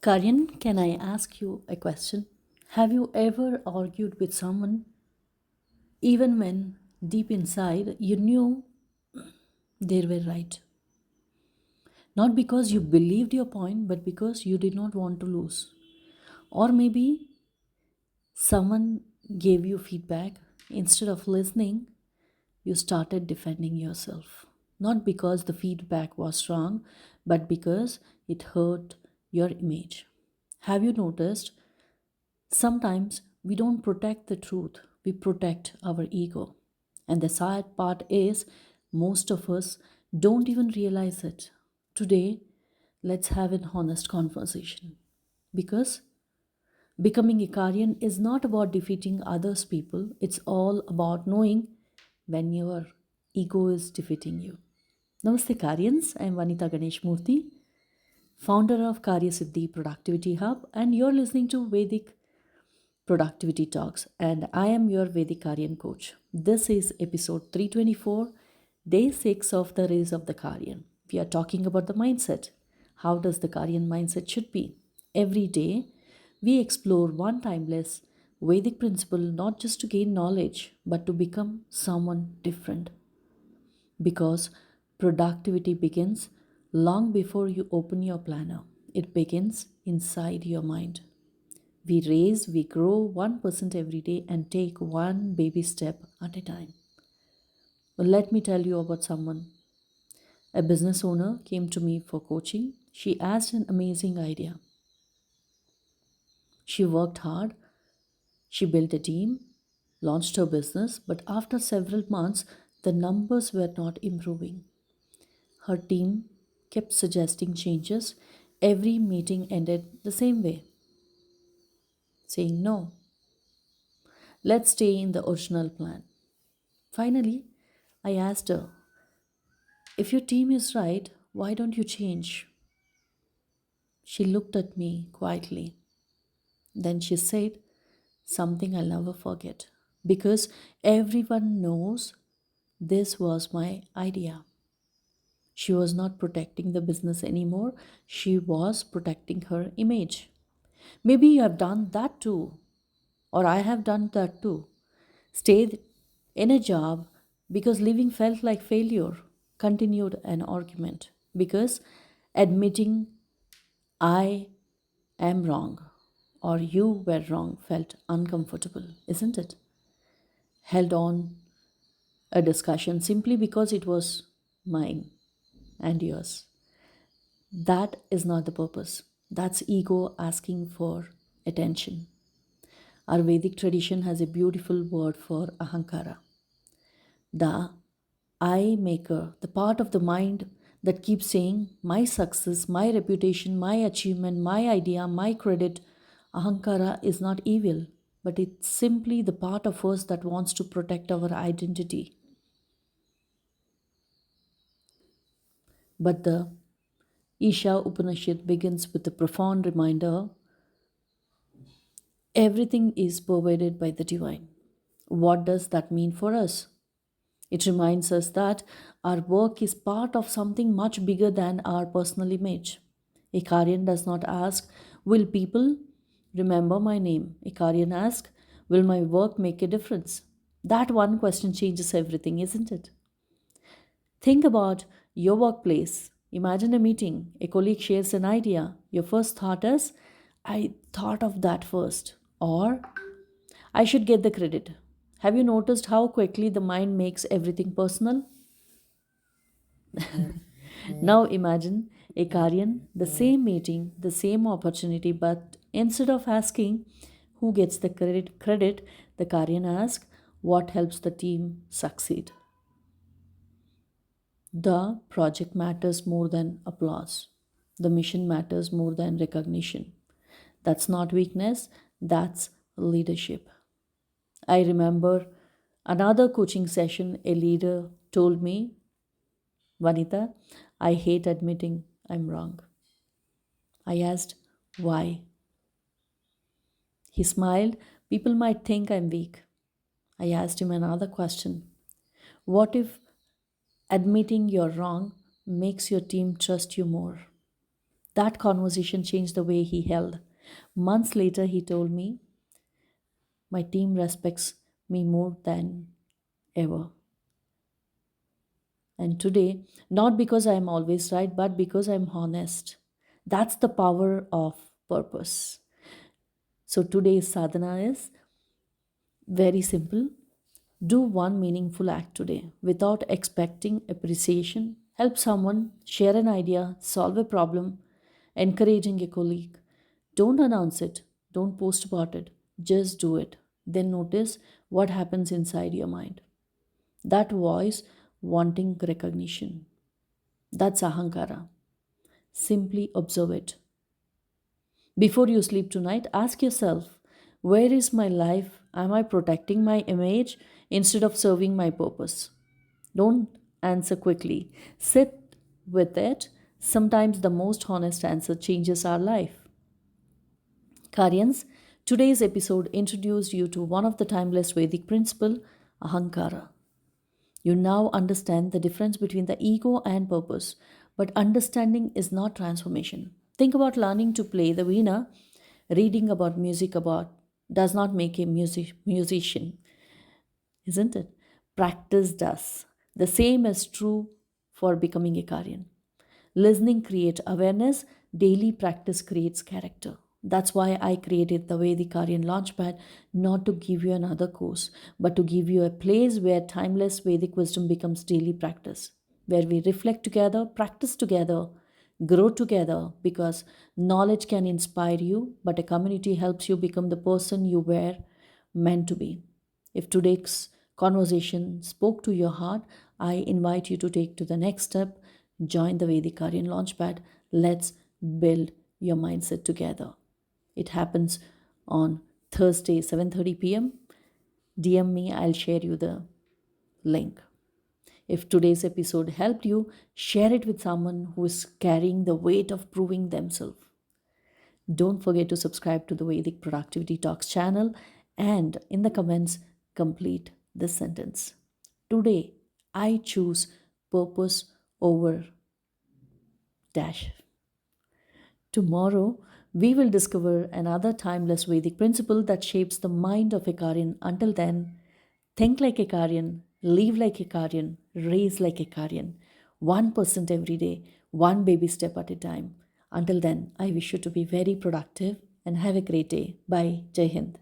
Karyan, can I ask you a question? Have you ever argued with someone even when deep inside you knew they were right? Not because you believed your point, but because you did not want to lose. Or maybe someone gave you feedback. Instead of listening, you started defending yourself. Not because the feedback was wrong, but because it hurt your image. Have you noticed? Sometimes we don't protect the truth, we protect our ego. And the sad part is, most of us don't even realize it. Today, let's have an honest conversation. Because becoming a Karyan is not about defeating others people, it's all about knowing when your ego is defeating you. Namaste Karyans, I am Vanita Ganesh Murthy, founder of Karya Siddhi Productivity Hub, and you're listening to Vedic Productivity Talks, and I am your Vedic Karyan coach. This is episode 324, day 6 of the Race of the Karyan. We are talking about the mindset. How does the Karyan mindset should be? Every day, we explore one timeless Vedic principle not just to gain knowledge, but to become someone different. Because productivity begins long before you open your planner, it begins inside your mind. We grow 1% every day and take one baby step at a time. Well, let me tell you about someone. A business owner came to me for coaching. She asked an amazing idea. She worked hard, she built a team, launched her business, but after several months, the numbers were not improving. Her team kept suggesting changes. Every meeting ended the same way, saying no. Let's stay in the original plan. Finally, I asked her, if your team is right, why don't you change? She looked at me quietly. Then she said something I'll never forget. Because everyone knows this was my idea. She was not protecting the business anymore, she was protecting her image. Maybe you have done that too, or I have done that too. Stayed in a job because living felt like failure, continued an argument because admitting I am wrong or you were wrong felt uncomfortable, isn't it? Held on a discussion simply because it was mine and yours. That is not the purpose. That's ego asking for attention. Our Vedic tradition has a beautiful word for Ahamkara, the I maker, the part of the mind that keeps saying, my success, my reputation, my achievement, my idea, my credit. Ahankara is not evil, but it's simply the part of us that wants to protect our identity. But the Isha Upanishad begins with a profound reminder everything is pervaded by the divine. What does that mean for us? It reminds us that our work is part of something much bigger than our personal image. A Karyan does not ask, will people remember my name? A Karyan asks, will my work make a difference? That one question changes everything, isn't it? Think about your workplace. Imagine a meeting. A colleague shares an idea. Your first thought is, I thought of that first. Or, I should get the credit. Have you noticed how quickly the mind makes everything personal? Now imagine a Karyan, the same meeting, the same opportunity, but instead of asking who gets the credit, the Karyan asks what helps the team succeed. The project matters more than applause. The mission matters more than recognition. That's not weakness, that's leadership. I remember another coaching session, a leader told me, Vanita, I hate admitting I'm wrong. I asked, why? He smiled. People might think I'm weak. I asked him another question. What if admitting you're wrong makes your team trust you more? That conversation changed the way he held. Months later, he told me, my team respects me more than ever. And today, not because I'm always right, but because I'm honest. That's the power of purpose. So today's sadhana is very simple. Do one meaningful act today without expecting appreciation. Help someone, share an idea, solve a problem, encouraging a colleague. Don't announce it, don't post about it, just do it. Then notice what happens inside your mind. That voice wanting recognition. That's Ahamkara. Simply observe it. Before you sleep tonight, ask yourself, where is my life? Am I protecting my image instead of serving my purpose? Don't answer quickly. Sit with it. Sometimes the most honest answer changes our life. Karyans, today's episode introduced you to one of the timeless Vedic principle, Ahamkara. You now understand the difference between the ego and purpose. But understanding is not transformation. Think about learning to play the veena, reading about music about does not make a musician, isn't it? Practice does. The same is true for becoming a Karyan. Listening creates awareness, daily practice creates character. That's why I created the Vedic Karyan Launchpad, not to give you another course, but to give you a place where timeless Vedic wisdom becomes daily practice, where we reflect together, practice together, grow together, because knowledge can inspire you, but a community helps you become the person you were meant to be. If today's conversation spoke to your heart, I invite you to take to the next step. Join the Vedic Karyan Launchpad. Let's build your mindset together. It happens on Thursday, 7:30 p.m. DM me, I'll share you the link. If today's episode helped you, share it with someone who is carrying the weight of proving themselves. Don't forget to subscribe to the Vedic Productivity Talks channel and in the comments, complete this sentence. Today, I choose purpose over dash. Tomorrow, we will discover another timeless Vedic principle that shapes the mind of a Karyan. Until then, think like a Karyan, live like a Karyan, raise like a Karyan. 1% every day, one baby step at a time. Until then, I wish you to be very productive and have a great day. Bye. Jai Hind.